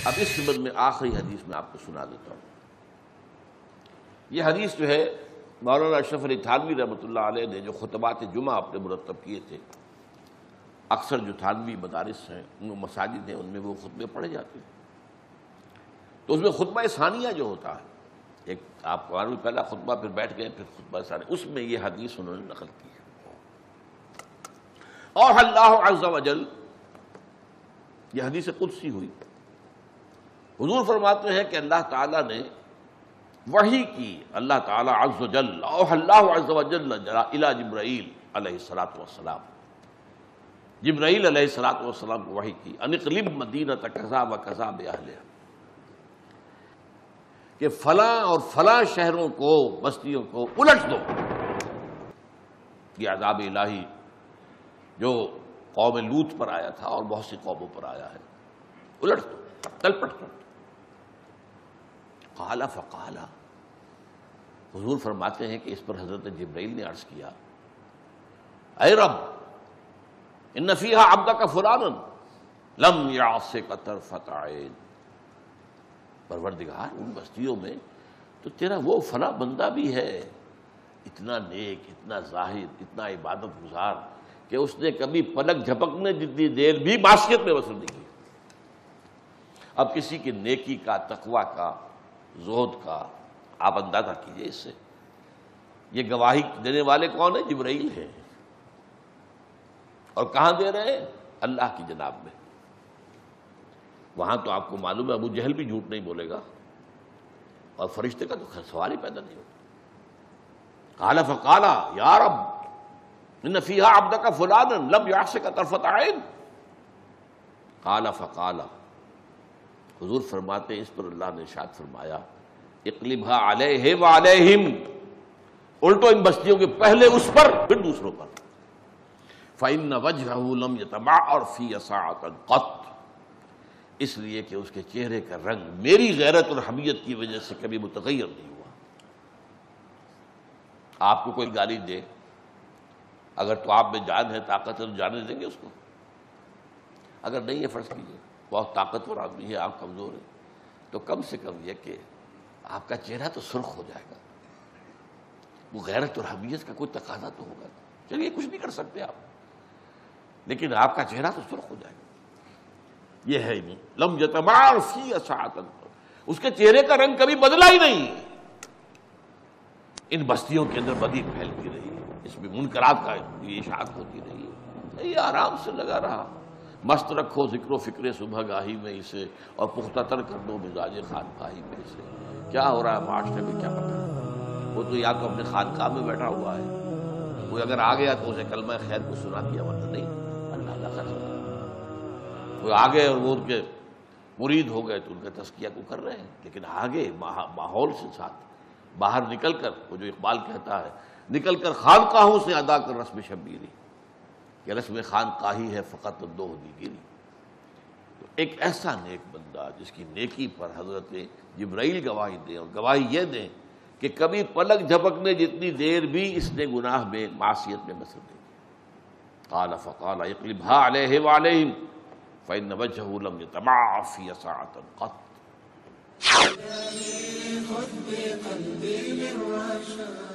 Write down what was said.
اب اس سبب میں آخری حدیث میں آپ کو سنا دیتا ہوں۔ یہ حدیث جو ہے مولانا اشرف علی تھانوی رحمۃ اللہ علیہ نے جو خطبات جمعہ اپنے مرتب کیے تھے، اکثر جو تھانوی مدارس ہیں، ان مساجد ہیں، ان میں وہ خطبے پڑھے جاتے ہیں، تو اس میں خطبہ ثانیہ جو ہوتا ہے، ایک آپ کو پہلا خطبہ پھر بیٹھ گئے پھر خطبہ ثانیہ، اس میں یہ حدیث انہوں نے نقل کی ہے۔ اور اللہ عز و جل، یہ حدیث قدسی ہوئی، حضور فرماتے ہیں کہ اللہ تعالیٰ نے وحی کی، اللہ تعالیٰ عز و جل، اللہ عز و جل الی جبرائیل علیہ الصلاۃ والسلام، جبرائیل علیہ الصلاۃ والسلام کو وحی کی، ان اقلب مدینۃ کذا و کذا باہلھا، کہ فلاں اور فلاں شہروں کو، بستیوں کو الٹ دو۔ یہ عذاب الہی جو قوم لوط پر آیا تھا اور بہت سی قوموں پر آیا ہے، الٹ دو، تلپٹ کر دو۔ قال فقال، حضور فرماتے ہیں کہ اس پر حضرت جبرائیل نے عرض کیا، اے رب ان فیہا عبدک فلانا لم یعصک طرفۃ عین، پروردگار ان بستیوں میں تو تیرا وہ فلاں بندہ بھی ہے، اتنا نیک، اتنا زاہد، اتنا عبادت گزار، کہ اس نے کبھی پلک جھپکنے جتنی دیر بھی معصیت میں بسر نہیں کی۔ اب کسی کی نیکی کا، تقوی کا، زہد کا آپ اندازہ کیجئے اس سے۔ یہ گواہی دینے والے کون ہیں؟ جبرائیل ہیں، اور کہاں دے رہے ہیں؟ اللہ کی جناب میں۔ وہاں تو آپ کو معلوم ہے ابو جہل بھی جھوٹ نہیں بولے گا، اور فرشتے کا تو سوال ہی پیدا نہیں ہوتا۔ قال فقال یا رب ان فیہا عبدک فلانا لم یعصک طرفۃ عین، قال فقال، حضور فرماتے ہیں اس پر اللہ نے ارشاد فرمایا، اقلبھا علیہ وعلیہم، الٹو ان بستیوں کے پہلے اس پر پھر دوسروں پر۔ فإن وجہہ لم یتمعر فی ساعۃ قط، اس لیے کہ اس کے چہرے کا رنگ میری غیرت اور حمیت کی وجہ سے کبھی متغیر نہیں ہوا۔ آپ کو کوئی گالی دے، اگر تو آپ میں جان ہے، طاقت ہے، تو جانے دیں گے اس کو؟ اگر نہیں ہے، فرض کیجیے بہت طاقتور آدمی ہے، آپ کمزور ہیں، تو کم سے کم یہ کہ آپ کا چہرہ تو سرخ ہو جائے گا، وہ غیرت اور حمیت کا کوئی تقاضا تو ہوگا۔ چلیے کچھ نہیں کر سکتے آپ، لیکن آپ کا چہرہ تو سرخ ہو جائے گا۔ یہ ہے نہیں، لم یتمعر فی ساعۃ، اس کے چہرے کا رنگ کبھی بدلا ہی نہیں۔ ان بستیوں کے اندر بدی پھیلتی رہی، اس میں منکرات کا اشاعت ہوتی رہی، یہ آرام سے لگا رہا۔ مست رکھو ذکر و فکر صبح گاہی میں اسے، اور پختہ تر کر دو مزاج خانقاہی میں اسے۔ کیا ہو رہا ہے معاشرے میں کیا پتہ، وہ تو یا تو اپنے خانقاہ میں بیٹھا ہوا ہے، کوئی اگر آ گیا تو اسے کلمہ خیر کو سنا دیا، ورنہ نہیں، اللہ کا خیر۔ کوئی آگے اور وہ ان کے مرید ہو گئے تو ان کا تزکیہ کو کر رہے ہیں، لیکن آگے ماحول سے ساتھ باہر نکل کر، وہ جو اقبال کہتا ہے، نکل کر خانقاہوں سے ادا کر رسم شبیری، کہ رسم خانقاہی ہے فقط دو دیگری۔ تو ایک ایسا نیک بندہ جس کی نیکی پر حضرت جبرائیل گواہی دیں، اور گواہی یہ دیں کہ کبھی پلک جھپکنے جتنی دیر بھی اس نے گناہ میں، معصیت میں بسر نہیں کی۔ قال فقال اقلبھا علیہ وعلیہم فإن وجہہ لم یتمعر فی ساعۃ قط۔ خذ بقلبي من رشا